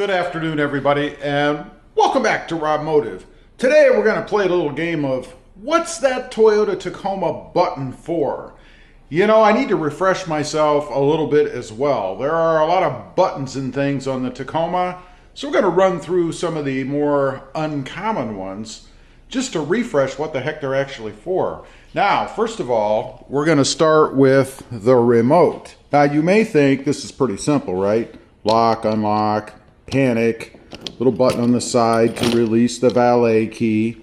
Good afternoon, everybody, and welcome back to RobMotive. Today we're going to play a little game of what's that Toyota Tacoma button for? You know, I need to refresh myself a little bit as well. There are a lot of buttons and things on the Tacoma, so we're going to run through some of the more uncommon ones just to refresh what the heck they're actually for. Now, first of all, we're going to start with the remote. Now, you may think this is pretty simple, right? Lock, unlock, panic, little button on the side to release the valet key.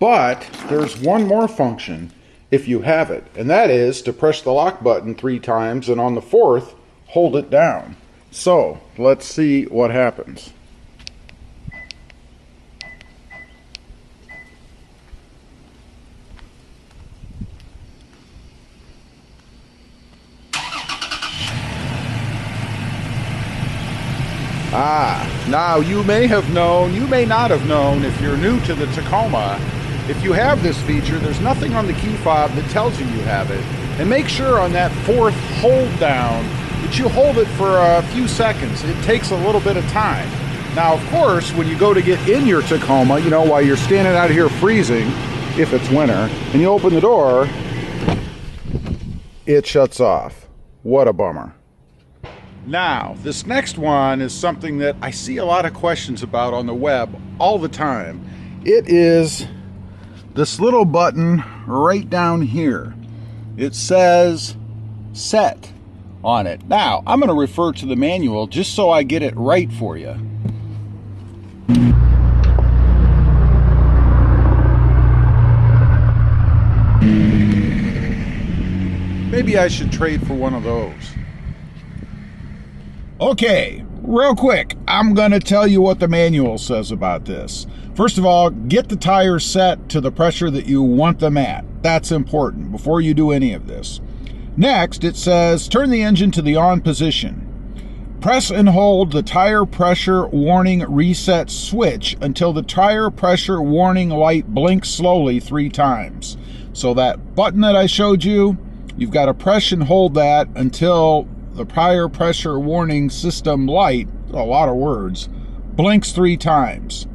But there's one more function if you have it, and that is to press the lock button 3 times, and on the 4th, hold it down. So, let's see what happens. Now you may have known, you may not have known if you're new to the Tacoma, if you have this feature, there's nothing on the key fob that tells you you have it. And make sure on that 4th hold down that you hold it for a few seconds. It takes a little bit of time. Now, of course, when you go to get in your Tacoma, you know, while you're standing out here freezing, if it's winter, and you open the door, it shuts off. What a bummer. Now, this next one is something that I see a lot of questions about on the web all the time. It is this little button right down here. It says set on it. Now, I'm going to refer to the manual just so I get it right for you. Maybe I should trade for one of those. Okay, real quick, I'm going to tell you what the manual says about this. First of all, get the tires set to the pressure that you want them at. That's important before you do any of this. Next, it says turn the engine to the on position. Press and hold the tire pressure warning reset switch until the tire pressure warning light blinks slowly 3 times. So that button that I showed you, you've got to press and hold that until the tire pressure warning system light, a lot of words, blinks 3 times.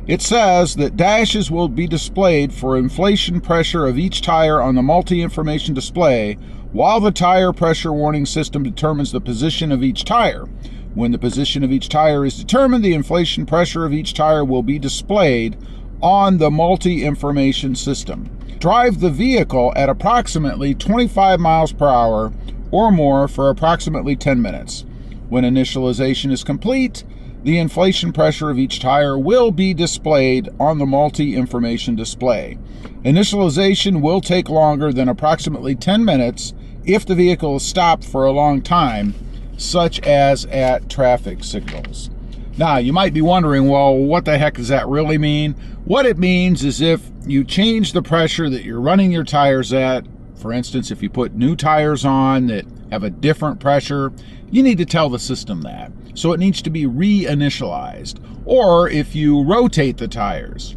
It says that dashes will be displayed for inflation pressure of each tire on the multi-information display while the tire pressure warning system determines the position of each tire. When the position of each tire is determined, the inflation pressure of each tire will be displayed on the multi-information system. Drive the vehicle at approximately 25 miles per hour or more for approximately 10 minutes. When initialization is complete, the inflation pressure of each tire will be displayed on the multi-information display. Initialization will take longer than approximately 10 minutes if the vehicle is stopped for a long time, such as at traffic signals. Now, you might be wondering, well, what the heck does that really mean? What it means is if you change the pressure that you're running your tires at, for instance, if you put new tires on that have a different pressure, you need to tell the system that. So it needs to be reinitialized. Or if you rotate the tires,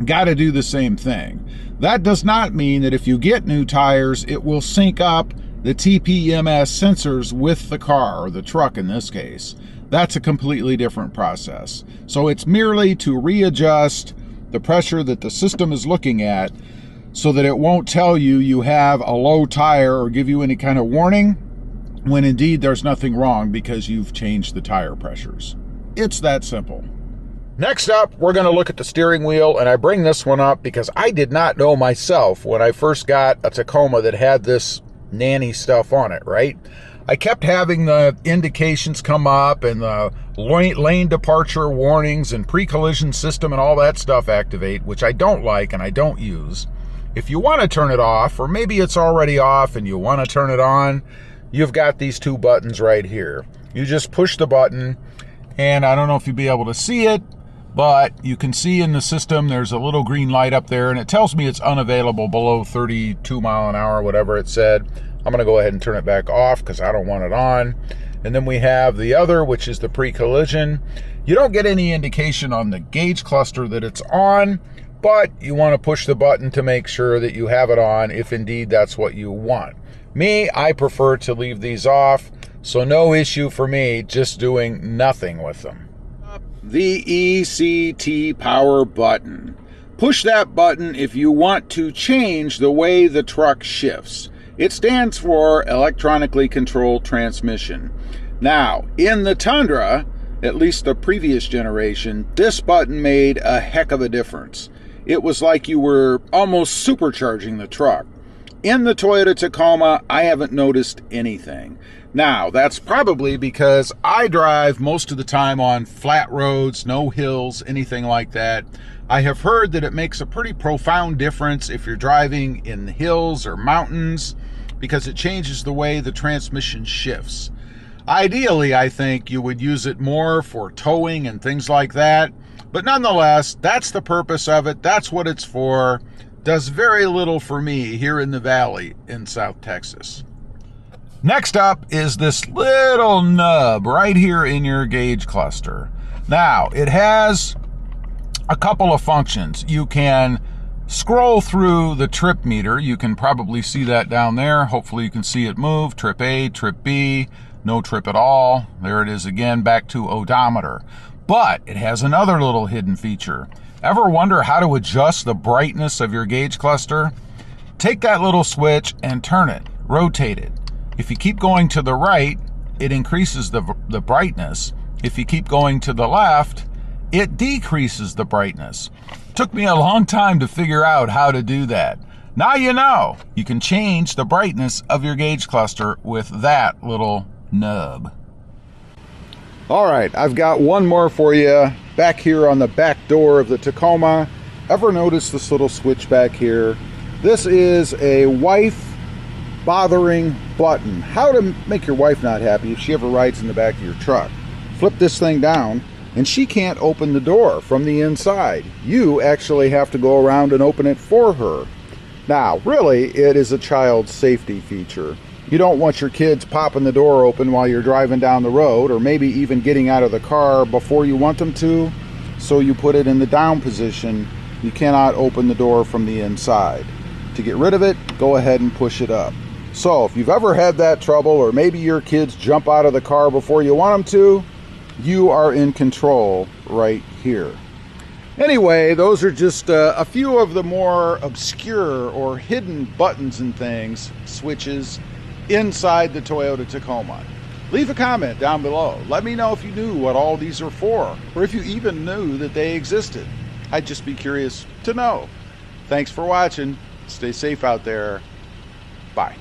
got to do the same thing. That does not mean that if you get new tires, it will sync up the TPMS sensors with the car, or the truck in this case. That's a completely different process. So it's merely to readjust the pressure that the system is looking at so that it won't tell you you have a low tire or give you any kind of warning when indeed there's nothing wrong because you've changed the tire pressures. It's that simple. Next up, we're going to look at the steering wheel, and I bring this one up because I did not know myself when I first got a Tacoma that had this nanny stuff on it, right? I kept having the indications come up and the lane departure warnings and pre-collision system and all that stuff activate, which I don't like and I don't use. If you want to turn it off, or maybe it's already off and you want to turn it on, you've got these 2 buttons right here. You just push the button, and I don't know if you'll be able to see it, but you can see in the system there's a little green light up there, and it tells me it's unavailable below 32 mile an hour, whatever it said. I'm going to go ahead and turn it back off because I don't want it on. And then we have the other, which is the pre-collision. You don't get any indication on the gauge cluster that it's on, but you want to push the button to make sure that you have it on if indeed that's what you want. Me, I prefer to leave these off, so no issue for me just doing nothing with them. the ECT power button. Push that button if you want to change the way the truck shifts. It stands for electronically controlled transmission. Now, in the Tundra, at least the previous generation, this button made a heck of a difference. It was like you were almost supercharging the truck. In the Toyota Tacoma, I haven't noticed anything. Now, that's probably because I drive most of the time on flat roads, no hills, anything like that. I have heard that it makes a pretty profound difference if you're driving in the hills or mountains because it changes the way the transmission shifts. Ideally, I think you would use it more for towing and things like that. But nonetheless, that's the purpose of it. That's what it's for. Does very little for me here in the valley in South Texas. Next up is this little nub right here in your gauge cluster. Now, it has a couple of functions. You can scroll through the trip meter. You can probably see that down there. Hopefully you can see it move. Trip A, trip B, no trip at all. There it is again, back to odometer. But it has another little hidden feature. Ever wonder how to adjust the brightness of your gauge cluster? Take that little switch and turn it, rotate it. If you keep going to the right, it increases the brightness. If you keep going to the left, it decreases the brightness. Took me a long time to figure out how to do that. Now you know. You can change the brightness of your gauge cluster with that little nub. All right, I've got one more for you back here on the back door of the Tacoma. Ever notice this little switch back here? This is a wife bothering button. How to make your wife not happy if she ever rides in the back of your truck. Flip this thing down and she can't open the door from the inside. You actually have to go around and open it for her. Now, really, it is a child safety feature. You don't want your kids popping the door open while you're driving down the road, or maybe even getting out of the car before you want them to, so you put it in the down position. You cannot open the door from the inside. To get rid of it, go ahead and push it up. So if you've ever had that trouble, or maybe your kids jump out of the car before you want them to, you are in control right here. Anyway, those are just a few of the more obscure or hidden buttons and things, switches, inside the Toyota Tacoma. Leave a comment down below. Let me know if you knew what all these are for, or if you even knew that they existed. I'd just be curious to know. Thanks for watching. Stay safe out there. Bye.